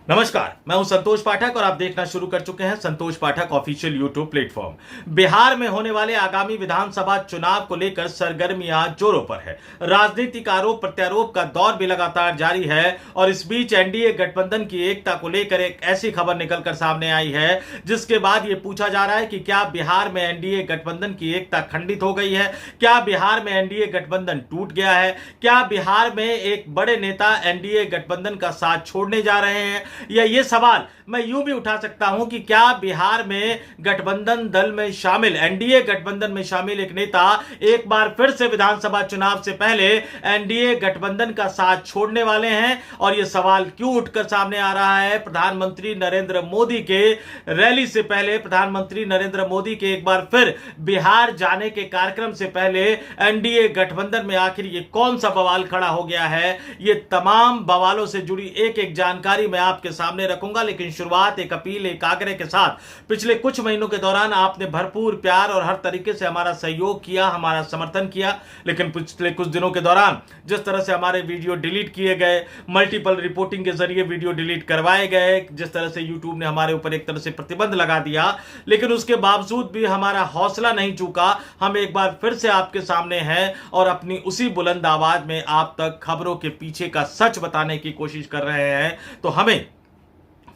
नमस्कार, मैं हूं संतोष पाठक और आप देखना शुरू कर चुके हैं संतोष पाठक ऑफिशियल यूट्यूब प्लेटफॉर्म। बिहार में होने वाले आगामी विधानसभा चुनाव को लेकर सरगर्मियां जोरों पर है। राजनीतिक आरोप प्रत्यारोप का दौर भी लगातार जारी है और इस बीच एनडीए गठबंधन की एकता को लेकर एक ऐसी खबर निकलकर सामने आई है जिसके बाद यह पूछा जा रहा है कि क्या बिहार में एनडीए गठबंधन की एकता खंडित हो गई है, क्या बिहार में एनडीए गठबंधन टूट गया है, क्या बिहार में एक बड़े नेता एनडीए गठबंधन का साथ छोड़ने जा रहे हैं, या ये सवाल मैं यूं भी उठा सकता हूं कि क्या बिहार में गठबंधन दल में शामिल एनडीए गठबंधन में शामिल एक नेता एक बार फिर से विधानसभा चुनाव से पहले एनडीए गठबंधन का साथ छोड़ने वाले हैं। और यह सवाल क्यों उठकर सामने आ रहा है? प्रधानमंत्री नरेंद्र मोदी के रैली से पहले, प्रधानमंत्री नरेंद्र मोदी के एक बार फिर बिहार जाने के कार्यक्रम से पहले एनडीए गठबंधन में आखिर ये कौन सा बवाल खड़ा हो गया है? ये तमाम बवालों से जुड़ी एक एक जानकारी मैं आपके सामने रखूंगा, लेकिन शुरुआत एक अपील, एक आग्रह के साथ। पिछले कुछ महीनों के दौरान आपने भरपूर प्यार और हर तरीके से हमारा सहयोग किया, हमारा समर्थन किया, लेकिन पिछले कुछ दिनों के दौरान जिस तरह से हमारे वीडियो डिलीट किए गए, मल्टीपल रिपोर्टिंग के जरिए वीडियो डिलीट करवाए गए, जिस तरह से यूट्यूब ने हमारे ऊपर एक तरह से प्रतिबंध लगा दिया, लेकिन उसके बावजूद भी हमारा हौसला नहीं चूका। हम एक बार फिर से आपके सामने हैं और अपनी उसी बुलंद आवाज में आप तक खबरों के पीछे का सच बताने की कोशिश कर रहे हैं। तो हमें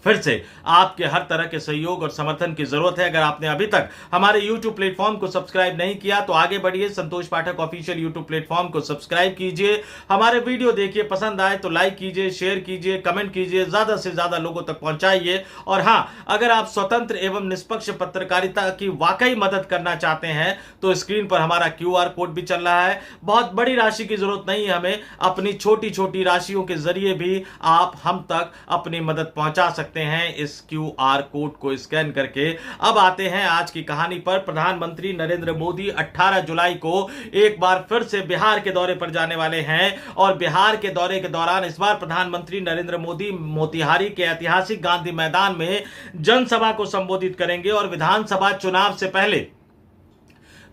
फिर से आपके हर तरह के सहयोग और समर्थन की जरूरत है। अगर आपने अभी तक हमारे YouTube प्लेटफॉर्म को सब्सक्राइब नहीं किया तो आगे बढ़िए, संतोष पाठक ऑफिशियल YouTube प्लेटफॉर्म को सब्सक्राइब कीजिए, हमारे वीडियो देखिए, पसंद आए तो लाइक कीजिए, शेयर कीजिए, कमेंट कीजिए, ज्यादा से ज्यादा लोगों तक पहुंचाइए। और हां, अगर आप स्वतंत्र एवं निष्पक्ष पत्रकारिता की वाकई मदद करना चाहते हैं तो स्क्रीन पर हमारा QR कोड भी चल रहा है। बहुत बड़ी राशि की जरूरत नहीं है, हमें अपनी छोटी छोटी राशियों के जरिए भी आप हम तक अपनी मदद पहुंचा सकते हैं इस QR कोड को स्कैन करके। अब आते हैं आज की कहानी पर। प्रधानमंत्री नरेंद्र मोदी 18 जुलाई को एक बार फिर से बिहार के दौरे पर जाने वाले हैं और बिहार के दौरे के दौरान इस बार प्रधानमंत्री नरेंद्र मोदी मोतिहारी के ऐतिहासिक गांधी मैदान में जनसभा को संबोधित करेंगे और विधानसभा चुनाव से पहले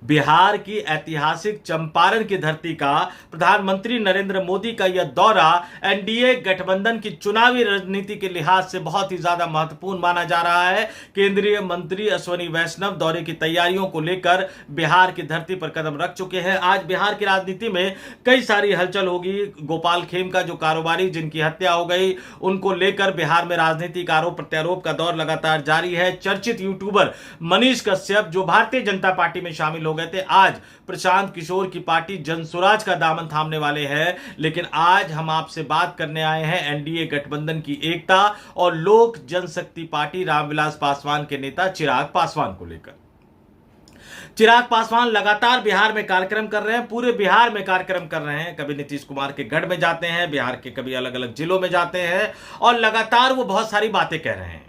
बिहार की ऐतिहासिक चंपारण की धरती का प्रधानमंत्री नरेंद्र मोदी का यह दौरा एनडीए गठबंधन की चुनावी रणनीति के लिहाज से बहुत ही ज्यादा महत्वपूर्ण माना जा रहा है। केंद्रीय मंत्री अश्विनी वैष्णव दौरे की तैयारियों को लेकर बिहार की धरती पर कदम रख चुके हैं। आज बिहार की राजनीति में कई सारी हलचल होगी। गोपाल खेमका जो कारोबारी जिनकी हत्या हो गई, उनको लेकर बिहार में राजनीतिक आरोप प्रत्यारोप का दौर लगातार जारी है। चर्चित यूट्यूबर मनीष कश्यप जो भारतीय जनता पार्टी में शामिल हो गए थे, आज प्रशांत किशोर की पार्टी जनसुराज का दामन थामने वाले हैं। लेकिन आज हम आपसे बात करने आए हैं एनडीए गठबंधन की एकता और लोक जनशक्ति पार्टी रामविलास पासवान के नेता चिराग पासवान को लेकर। चिराग पासवान लगातार बिहार में कार्यक्रम कर रहे हैं, पूरे बिहार में कार्यक्रम कर रहे हैं। कभी नीतीश कुमार के गढ़ में जाते हैं, बिहार के कभी अलग अलग जिलों में जाते हैं और लगातार वो बहुत सारी बातें कह रहे हैं।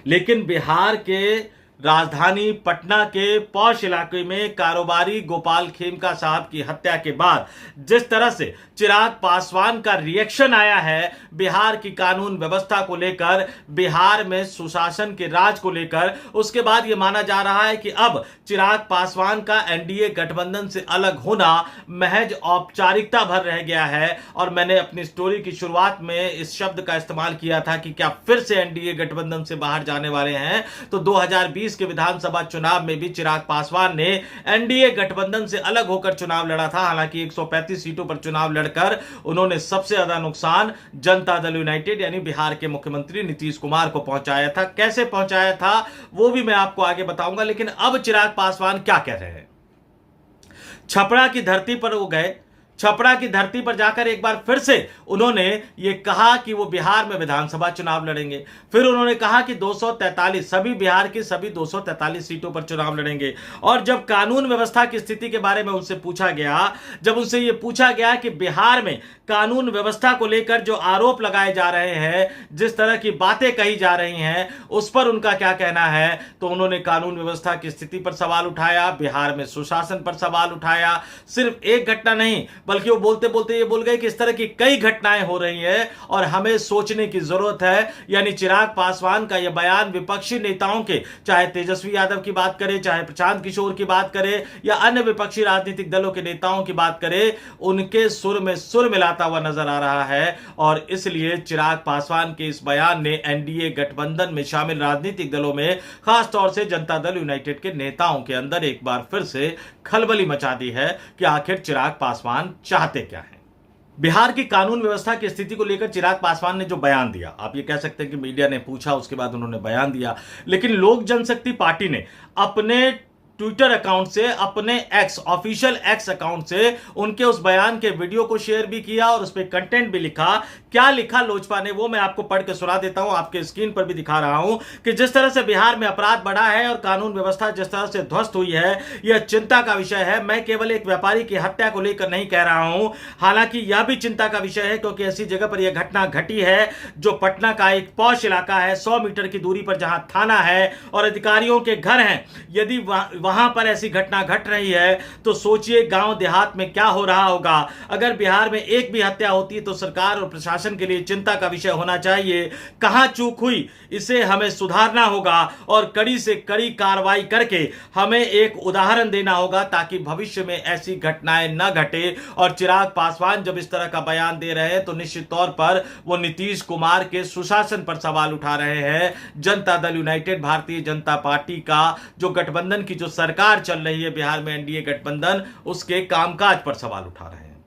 लेकिन बिहार के राजधानी पटना के पौष इलाके में कारोबारी गोपाल खेमका साहब की हत्या के बाद जिस तरह से चिराग पासवान का रिएक्शन आया है बिहार की कानून व्यवस्था को लेकर, बिहार में सुशासन के राज को लेकर, उसके बाद यह माना जा रहा है कि अब चिराग पासवान का एनडीए गठबंधन से अलग होना महज औपचारिकता भर रह गया है। और मैंने अपनी स्टोरी की शुरुआत में इस शब्द का इस्तेमाल किया था कि क्या फिर से एनडीए गठबंधन से बाहर जाने वाले हैं? तो 2020 के विधानसभा चुनाव में भी चिराग पासवान ने एनडीए गठबंधन से अलग होकर चुनाव लड़ा था। हालांकि 135 सीटों पर चुनाव लड़कर उन्होंने सबसे ज्यादा नुकसान जनता दल यूनाइटेड यानी बिहार के मुख्यमंत्री नीतीश कुमार को पहुंचाया था। कैसे पहुंचाया था वो भी मैं आपको आगे बताऊंगा। लेकिन अब चिराग पासवान क्या कह रहे हैं? छपरा की धरती पर वो गए, छपरा की धरती पर जाकर एक बार फिर से उन्होंने ये कहा कि वो बिहार में विधानसभा चुनाव लड़ेंगे। फिर उन्होंने कहा कि 243 सभी बिहार की सभी 243 सीटों पर चुनाव लड़ेंगे। और जब कानून व्यवस्था की स्थिति के बारे में उनसे पूछा गया, जब उनसे ये पूछा गया कि बिहार में कानून व्यवस्था को लेकर जो आरोप लगाए जा रहे हैं, जिस तरह की बातें कही जा रही हैं, उस पर उनका क्या कहना है, तो उन्होंने कानून व्यवस्था की स्थिति पर सवाल उठाया, बिहार में सुशासन पर सवाल उठाया। सिर्फ एक घटना नहीं, बल्कि वो बोलते बोलते ये बोल गए कि इस तरह की कई घटनाएं हो रही हैं और हमें सोचने की जरूरत है। यानी चिराग पासवान का यह बयान विपक्षी नेताओं के, चाहे तेजस्वी यादव की बात करें, चाहे प्रशांत किशोर की बात करें या अन्य विपक्षी राजनीतिक दलों के नेताओं की बात करें, उनके सुर में सुर मिलाता हुआ नजर आ रहा है। और इसलिए चिराग पासवान के इस बयान ने एनडीए गठबंधन में शामिल राजनीतिक दलों में, खासतौर से जनता दल यूनाइटेड के नेताओं के अंदर एक बार फिर से खलबली मचा दी है कि आखिर चिराग पासवान चाहते क्या हैं। बिहार की कानून व्यवस्था की स्थिति को लेकर चिराग पासवान ने जो बयान दिया, आप ये कह सकते हैं कि मीडिया ने पूछा, उसके बाद उन्होंने बयान दिया, लेकिन लोक जनशक्ति पार्टी ने अपने ट्विटर अकाउंट से, अपने ऑफिशियल एक्स अकाउंट से उनके उस बयान के वीडियो को शेयर भी किया और उस पर कंटेंट भी लिखा। क्या लिखा लोजपा ने, वो मैं आपको पढ़ के सुना देता हूं, आपके स्क्रीन पर भी दिखा रहा हूं कि जिस तरह से बिहार में अपराध बढ़ा है और कानून व्यवस्था जिस तरह से ध्वस्त हुई है, यह चिंता का विषय है। मैं केवल एक व्यापारी की हत्या को लेकर नहीं कह रहा हूं, हालांकि यह भी चिंता का विषय है क्योंकि ऐसी जगह पर यह घटना घटी है जो पटना का एक पॉश इलाका है, 100 मीटर की दूरी पर जहां थाना है और अधिकारियों के घर हैं। यदि वहां पर ऐसी घटना घट रही है तो सोचिए गांव देहात में क्या हो रहा होगा। अगर बिहार में एक भी हत्या होती तो सरकार और प्रशासन के लिए चिंता का विषय होना चाहिए। कहां चूक हुई, इसे हमें सुधारना होगा और कड़ी से कड़ी कार्रवाई करके हमें एक उदाहरण देना होगा ताकि भविष्य में ऐसी घटनाएं न घटे। और चिराग पासवान जब इस तरह का बयान दे रहे हैं तो निश्चित तौर पर वो नीतीश कुमार के सुशासन पर सवाल उठा रहे हैं। जनता दल यूनाइटेड, भारतीय जनता पार्टी का जो गठबंधन की जो सरकार चल रही है बिहार में, एनडीए गठबंधन, उसके कामकाज पर सवाल उठा रहे हैं।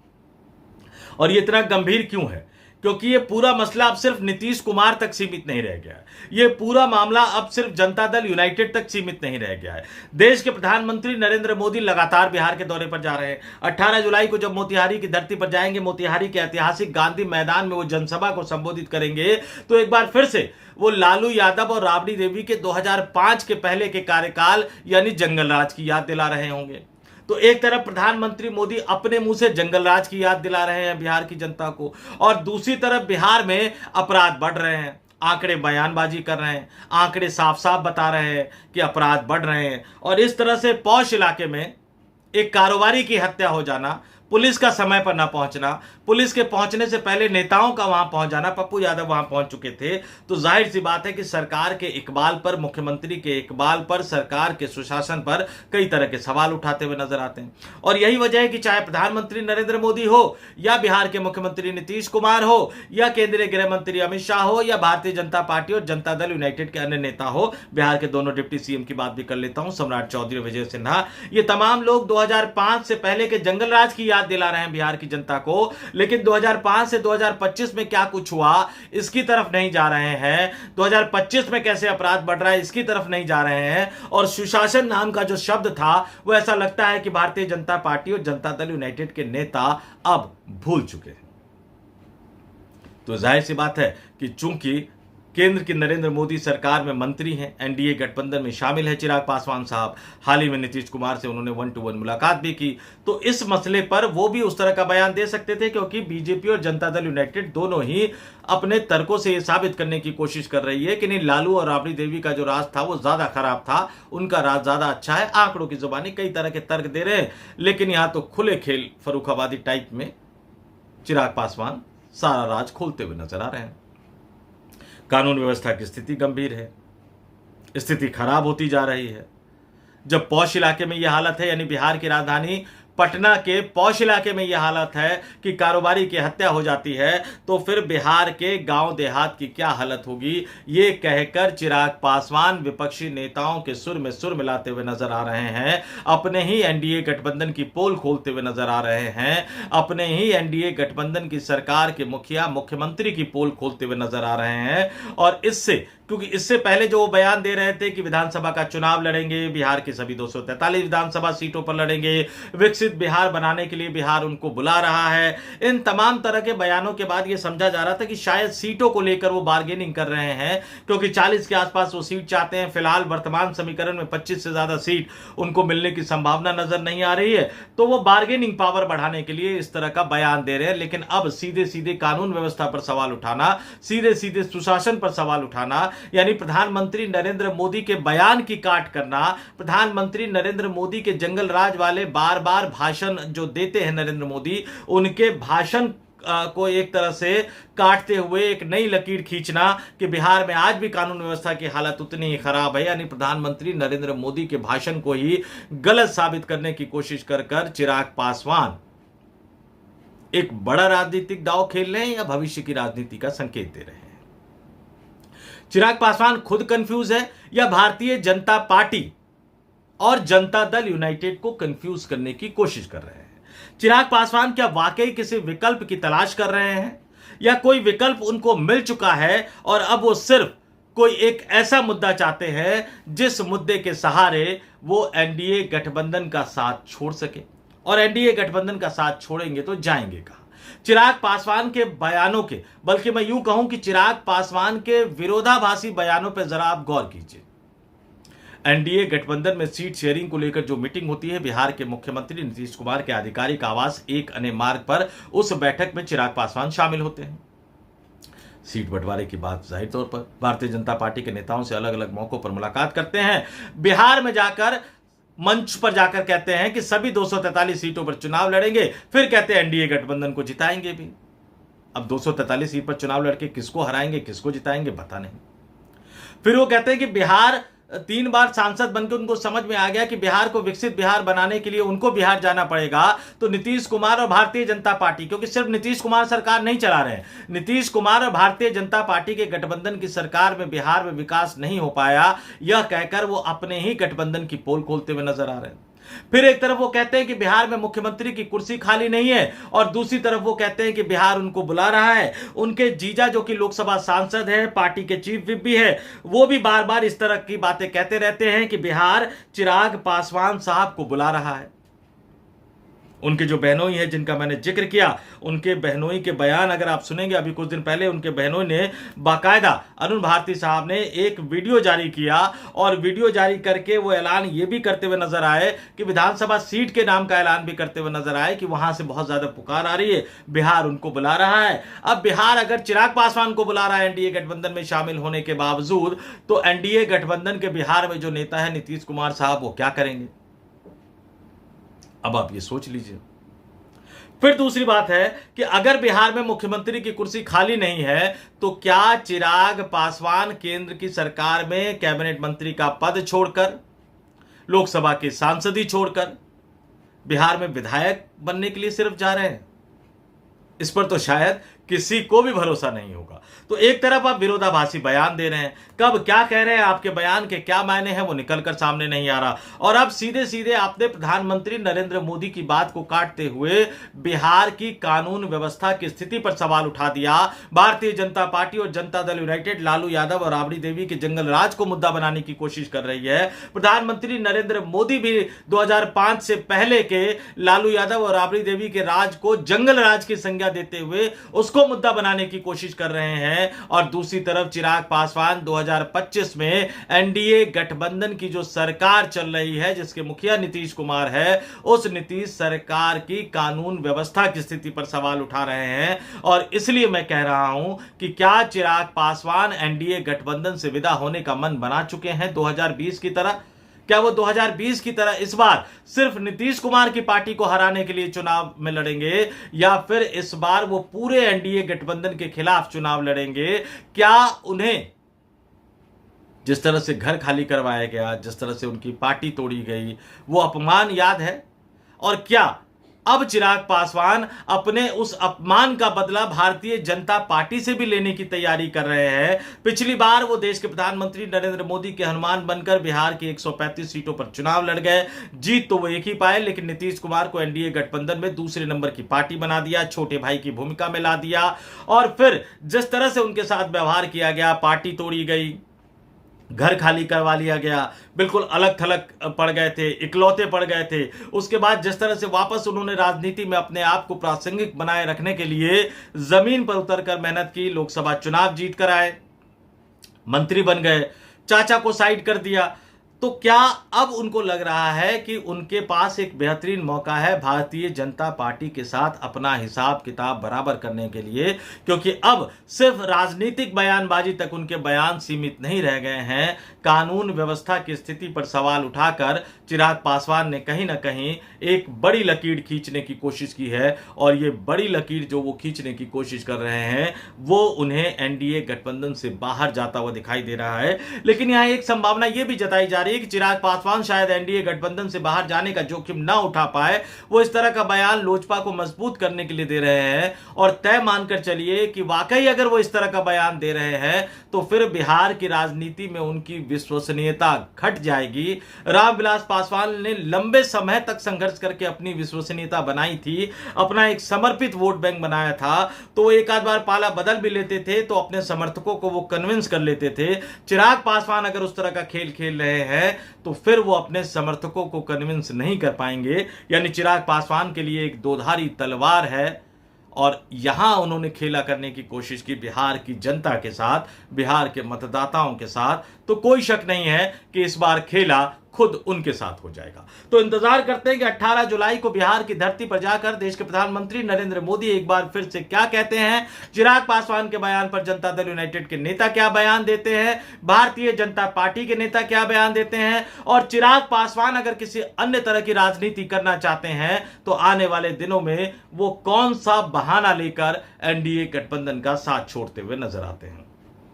और ये इतना गंभीर क्यों है? क्योंकि ये पूरा मसला अब सिर्फ नीतीश कुमार तक सीमित नहीं रह गया है। ये पूरा मामला अब सिर्फ जनता दल यूनाइटेड तक सीमित नहीं रह गया है। देश के प्रधानमंत्री नरेंद्र मोदी लगातार बिहार के दौरे पर जा रहे हैं। 18 जुलाई को जब मोतिहारी की धरती पर जाएंगे, मोतिहारी के ऐतिहासिक गांधी मैदान में वो जनसभा को संबोधित करेंगे, तो एक बार फिर से वो लालू यादव और राबड़ी देवी के 2005 के पहले के कार्यकाल यानी जंगल राज की याद दिला रहे होंगे। तो एक तरफ प्रधानमंत्री मोदी अपने मुंह से जंगल राज की याद दिला रहे हैं बिहार की जनता को, और दूसरी तरफ बिहार में अपराध बढ़ रहे हैं। आंकड़े बयानबाजी कर रहे हैं, आंकड़े साफ साफ बता रहे हैं कि अपराध बढ़ रहे हैं। और इस तरह से पौष इलाके में एक कारोबारी की हत्या हो जाना, पुलिस का समय पर ना पहुंचना, पुलिस के पहुंचने से पहले नेताओं का वहां पहुंच जाना, पप्पू यादव वहां पहुंच चुके थे, तो जाहिर सी बात है कि सरकार के इकबाल पर, मुख्यमंत्री के इकबाल पर, सरकार के सुशासन पर कई तरह के सवाल उठाते हुए नजर आते हैं। और यही वजह है कि चाहे प्रधानमंत्री नरेंद्र मोदी हो या बिहार के मुख्यमंत्री नीतीश कुमार हो या केंद्रीय गृह मंत्री अमित शाह हो या भारतीय जनता पार्टी और जनता दल यूनाइटेड के अन्य नेता हो, बिहार के दोनों डिप्टी सीएम की बात भी कर लेता हूं, सम्राट चौधरी, विजय सिन्हा, ये तमाम लोग 2005 से पहले के जंगल राज की याद दिला रहे हैं बिहार की जनता को। लेकिन 2005 से 2025 में क्या कुछ हुआ इसकी तरफ नहीं जा रहे हैं। 2025 में कैसे अपराध बढ़ रहा है इसकी तरफ नहीं जा रहे हैं। और सुशासन नाम का जो शब्द था वो ऐसा लगता है कि भारतीय जनता पार्टी और जनता दल यूनाइटेड के नेता अब भूल चुके हैं। तो जाहिर सी बात है कि चूंकि केंद्र की नरेंद्र मोदी सरकार में मंत्री हैं, एनडीए गठबंधन में शामिल है चिराग पासवान साहब, हाल ही में नीतीश कुमार से उन्होंने 1-to-1 मुलाकात भी की, तो इस मसले पर वो भी उस तरह का बयान दे सकते थे क्योंकि बीजेपी और जनता दल यूनाइटेड दोनों ही अपने तर्कों से यह साबित करने की कोशिश कर रही है कि नहीं, लालू और राबड़ी देवी का जो राज था वो ज्यादा खराब था, उनका राज ज्यादा अच्छा है। आंकड़ों की जुबानी कई तरह के तर्क दे रहे हैं, लेकिन यहां तो खुले खेल फर्रुखाबादी टाइप में चिराग पासवान सारा राज खोलते हुए नजर आ रहे हैं। कानून व्यवस्था की स्थिति गंभीर है, स्थिति खराब होती जा रही है। जब पौष इलाके में यह हालत है, यानी बिहार की राजधानी पटना के पौष इलाके में यह हालत है कि कारोबारी की हत्या हो जाती है, तो फिर बिहार के गांव देहात की क्या हालत होगी, ये कहकर चिराग पासवान विपक्षी नेताओं के सुर में सुर मिलाते हुए नजर आ रहे हैं। अपने ही एनडीए गठबंधन की पोल खोलते हुए नजर आ रहे हैं, अपने ही एनडीए गठबंधन की सरकार के मुखिया, मुख्यमंत्री की पोल खोलते हुए नजर आ रहे हैं। और इससे, क्योंकि इससे पहले जो वो बयान दे रहे थे कि विधानसभा का चुनाव लड़ेंगे, बिहार की सभी 243 विधानसभा सीटों पर लड़ेंगे, विकसित बिहार बनाने के लिए बिहार उनको बुला रहा है, इन तमाम तरह के बयानों के बाद यह समझा जा रहा था कि शायद सीटों को लेकर वो बार्गेनिंग कर रहे हैं, क्योंकि 40 के आसपास वो सीट चाहते हैं। फिलहाल वर्तमान समीकरण में 25 से ज्यादा सीट उनको मिलने की संभावना नजर नहीं आ रही है, तो वो बार्गेनिंग पावर बढ़ाने के लिए इस तरह का बयान दे रहे हैं। लेकिन अब सीधे सीधे कानून व्यवस्था पर सवाल उठाना, सीधे सीधे सुशासन पर सवाल उठाना, यानी प्रधानमंत्री नरेंद्र मोदी के बयान की काट करना, प्रधानमंत्री नरेंद्र मोदी के जंगल राज वाले बार बार भाषण जो देते हैं नरेंद्र मोदी, उनके भाषण को एक तरह से काटते हुए एक नई लकीर खींचना कि बिहार में आज भी कानून व्यवस्था की हालत उतनी ही खराब है। यानी प्रधानमंत्री नरेंद्र मोदी के भाषण को ही गलत साबित करने की कोशिश कर चिराग पासवान एक बड़ा राजनीतिक दांव खेल रहे हैं या भविष्य की राजनीति का संकेत दे रहे हैं। चिराग पासवान खुद कंफ्यूज है या भारतीय जनता पार्टी और जनता दल यूनाइटेड को कंफ्यूज करने की कोशिश कर रहे हैं? चिराग पासवान क्या वाकई किसी विकल्प की तलाश कर रहे हैं या कोई विकल्प उनको मिल चुका है और अब वो सिर्फ कोई एक ऐसा मुद्दा चाहते हैं जिस मुद्दे के सहारे वो एनडीए गठबंधन का साथ छोड़ सके? और एनडीए गठबंधन का साथ छोड़ेंगे तो जाएंगे कहां? चिराग पासवान के बयानों के, बल्कि मैं यूं कहूं कि चिराग पासवान के विरोधाभासी बयानों पर जरा आप गौर कीजिए। एनडीए गठबंधन में सीट शेयरिंग को लेकर जो मीटिंग होती है बिहार के मुख्यमंत्री नीतीश कुमार के आधिकारिक आवास एक अने मार्ग पर, उस बैठक में चिराग पासवान शामिल होते हैं। सीट बंटवारे की बात जाहिर तौर पर भारतीय जनता पार्टी के नेताओं से अलग अलग मौकों पर मुलाकात करते हैं। बिहार में जाकर मंच पर जाकर कहते हैं कि सभी 243 सीटों पर चुनाव लड़ेंगे, फिर कहते हैं एनडीए गठबंधन को जिताएंगे भी। अब 243 सीट पर चुनाव लड़के किसको हराएंगे, किसको जिताएंगे, पता नहीं। फिर वो कहते हैं कि बिहार 3 बार सांसद बनकर उनको समझ में आ गया कि बिहार को विकसित बिहार बनाने के लिए उनको बिहार जाना पड़ेगा, तो नीतीश कुमार और भारतीय जनता पार्टी, क्योंकि सिर्फ नीतीश कुमार सरकार नहीं चला रहे हैं, नीतीश कुमार और भारतीय जनता पार्टी के गठबंधन की सरकार में बिहार में विकास नहीं हो पाया, यह कहकर वो अपने ही गठबंधन की पोल खोलते हुए नजर आ रहे हैं। फिर एक तरफ वो कहते हैं कि बिहार में मुख्यमंत्री की कुर्सी खाली नहीं है और दूसरी तरफ वो कहते हैं कि बिहार उनको बुला रहा है। उनके जीजा जो कि लोकसभा सांसद है, पार्टी के चीफ विप भी है, वो भी बार बार इस तरह की बातें कहते रहते हैं कि बिहार चिराग पासवान साहब को बुला रहा है। उनके जो बहनोई है जिनका मैंने जिक्र किया, उनके बहनोई के बयान अगर आप सुनेंगे, अभी कुछ दिन पहले उनके बहनोई ने बाकायदा अरुण भारती साहब ने एक वीडियो जारी किया और वीडियो जारी करके वो ऐलान ये भी करते हुए नजर आए कि विधानसभा सीट के नाम का ऐलान भी करते हुए नजर आए कि वहां से बहुत ज्यादा पुकार आ रही है, बिहार उनको बुला रहा है। अब बिहार अगर चिराग पासवान को बुला रहा है एनडीए गठबंधन में शामिल होने के बावजूद, तो एनडीए गठबंधन के बिहार में जो नेता है नीतीश कुमार साहब, वो क्या करेंगे? अब आप ये सोच लीजिए। फिर दूसरी बात है कि अगर बिहार में मुख्यमंत्री की कुर्सी खाली नहीं है तो क्या चिराग पासवान केंद्र की सरकार में कैबिनेट मंत्री का पद छोड़कर, लोकसभा के सांसद ही छोड़कर बिहार में विधायक बनने के लिए सिर्फ जा रहे हैं? इस पर तो शायद किसी को भी भरोसा नहीं होगा। तो एक तरफ आप विरोधाभासी बयान दे रहे हैं, कब क्या कह रहे हैं, आपके बयान के क्या मायने हैं वो निकलकर सामने नहीं आ रहा, और अब सीधे सीधे आपने प्रधानमंत्री नरेंद्र मोदी की बात को काटते हुए बिहार की कानून व्यवस्था की स्थिति पर सवाल उठा दिया। भारतीय जनता पार्टी और जनता दल यूनाइटेड लालू यादव और राबड़ी देवी के जंगल राज को मुद्दा बनाने की कोशिश कर रही है। प्रधानमंत्री नरेंद्र मोदी भी 2005 से पहले के लालू यादव और राबड़ी देवी के राज को जंगल राज की संज्ञा देते हुए उसको मुद्दा बनाने की कोशिश कर रहे हैं। और दूसरी तरफ चिराग पासवान 2025 में एनडीए गठबंधन की जो सरकार चल रही है, जिसके मुखिया नीतीश कुमार है, उस नीतीश सरकार की कानून व्यवस्था की स्थिति पर सवाल उठा रहे हैं। और इसलिए मैं कह रहा हूं कि क्या चिराग पासवान एनडीए गठबंधन से विदा होने का मन बना चुके हैं 2020 की तरह? क्या वो 2020 की तरह इस बार सिर्फ नीतीश कुमार की पार्टी को हराने के लिए चुनाव में लड़ेंगे, या फिर इस बार वो पूरे एनडीए गठबंधन के खिलाफ चुनाव लड़ेंगे? क्या उन्हें जिस तरह से घर खाली करवाया गया, जिस तरह से उनकी पार्टी तोड़ी गई, वो अपमान याद है? और क्या अब चिराग पासवान अपने उस अपमान का बदला भारतीय जनता पार्टी से भी लेने की तैयारी कर रहे हैं? पिछली बार वो देश के प्रधानमंत्री नरेंद्र मोदी के हनुमान बनकर बिहार की 135 सीटों पर चुनाव लड़ गए। जीत तो वो एक ही पाए, लेकिन नीतीश कुमार को एनडीए गठबंधन में दूसरे नंबर की पार्टी बना दिया, छोटे भाई की भूमिका में ला दिया। और फिर जिस तरह से उनके साथ व्यवहार किया गया, पार्टी तोड़ी गई, घर खाली करवा लिया गया, बिल्कुल अलग थलग पड़ गए थे, इकलौते पड़ गए थे। उसके बाद जिस तरह से वापस उन्होंने राजनीति में अपने आप को प्रासंगिक बनाए रखने के लिए जमीन पर उतरकर मेहनत की, लोकसभा चुनाव जीत कर आए, मंत्री बन गए, चाचा को साइड कर दिया, तो क्या अब उनको लग रहा है कि उनके पास एक बेहतरीन मौका है भारतीय जनता पार्टी के साथ अपना हिसाब किताब बराबर करने के लिए, क्योंकि अब सिर्फ राजनीतिक बयानबाजी तक उनके बयान सीमित नहीं रह गए हैं। कानून व्यवस्था की स्थिति पर सवाल उठाकर चिराग पासवान ने कहीं ना कहीं एक बड़ी लकीर खींचने की कोशिश की है, और ये बड़ी लकीर जो वो खींचने की कोशिश कर रहे हैं वो उन्हें एनडीए गठबंधन से बाहर जाता हुआ दिखाई दे रहा है। लेकिन यहां एक संभावना यह भी जताई जा रही है कि चिराग पासवान शायद एनडीए गठबंधन से बाहर जाने का जोखिम ना उठा पाए। वो इस तरह का बयान लोजपा को मजबूत करने के लिए दे रहे हैं, और तय मानकर चलिए कि वाकई अगर वो इस तरह का बयान दे रहे हैं तो फिर बिहार की राजनीति में उनकी विश्वसनीयता घट जाएगी। रामविलास पासवान ने लंबे समय तक संघर्ष करके अपनी विश्वसनीयता बनाई थी, अपना एक समर्पित वोट बैंक बनाया था, तो एक आध बार पाला बदल भी लेते थे तो अपने समर्थकों को वो कन्विंस कर लेते थे। चिराग पासवान अगर उस तरह का खेल खेल रहे हैं तो फिर वो अपने समर्थकों को कन्विंस नहीं कर पाएंगे। यानी चिराग पासवान के लिए एक दोधारी तलवार है, और यहां उन्होंने खेला करने की कोशिश की बिहार की जनता के साथ, बिहार के मतदाताओं के साथ। तो कोई शक नहीं है कि इस बार खेला खुद उनके साथ हो जाएगा। तो इंतजार करते हैं कि 18 जुलाई को बिहार की धरती पर जाकर देश के प्रधानमंत्री नरेंद्र मोदी एक बार फिर से क्या कहते हैं, चिराग पासवान के बयान पर जनता दल यूनाइटेड के नेता क्या बयान देते हैं, भारतीय जनता पार्टी के नेता क्या बयान देते हैं, और चिराग पासवान अगर किसी अन्य तरह की राजनीति करना चाहते हैं तो आने वाले दिनों में वो कौन सा बहाना लेकर एनडीए गठबंधन का साथ छोड़ते हुए नजर आते हैं।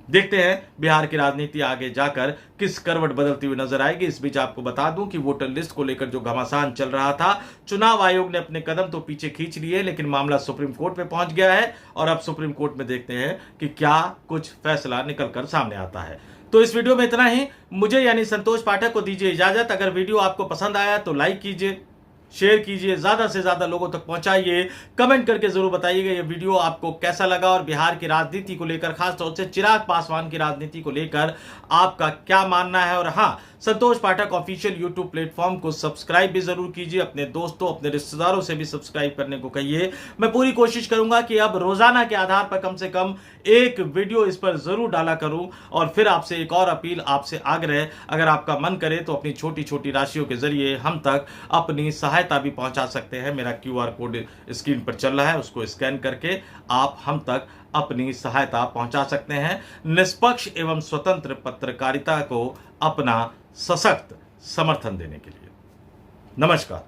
देखते हैं बिहार की राजनीति आगे जाकर किस करवट बदलती हुई नजर आएगी। इस बीच आपको बता दूं कि वोटर लिस्ट को लेकर जो घमासान चल रहा था, चुनाव आयोग ने अपने कदम तो पीछे खींच लिए, लेकिन मामला सुप्रीम कोर्ट में पहुंच गया है, और अब सुप्रीम कोर्ट में देखते हैं कि क्या कुछ फैसला निकलकर सामने आता है। तो इस वीडियो में इतना ही। मुझे यानी संतोष पाठक को दीजिए इजाजत। अगर वीडियो आपको पसंद आया तो लाइक कीजिए, शेयर कीजिए, ज्यादा से ज्यादा लोगों तक पहुंचाइए, कमेंट करके जरूर बताइएगा ये वीडियो आपको कैसा लगा, और बिहार की राजनीति को लेकर, खासतौर से चिराग पासवान की राजनीति को लेकर आपका क्या मानना है। और हां, संतोष पाठक ऑफिशियल यूट्यूब प्लेटफॉर्म को सब्सक्राइब भी जरूर कीजिए, अपने दोस्तों अपने रिश्तेदारों से भी सब्सक्राइब करने को कहिए। मैं पूरी कोशिश करूंगा कि अब रोजाना के आधार पर कम से कम एक वीडियो इस पर जरूर डाला करूं। और फिर आपसे एक और अपील, आपसे आग्रह, अगर आपका मन करे तो अपनी छोटी छोटी राशियों के जरिए हम तक अपनी सहायता भी पहुंचा सकते हैं। मेरा QR कोड स्क्रीन पर चल रहा है, उसको स्कैन करके आप हम तक अपनी सहायता पहुंचा सकते हैं। निष्पक्ष एवं स्वतंत्र पत्रकारिता को अपना सशक्त समर्थन देने के लिए। नमस्कार।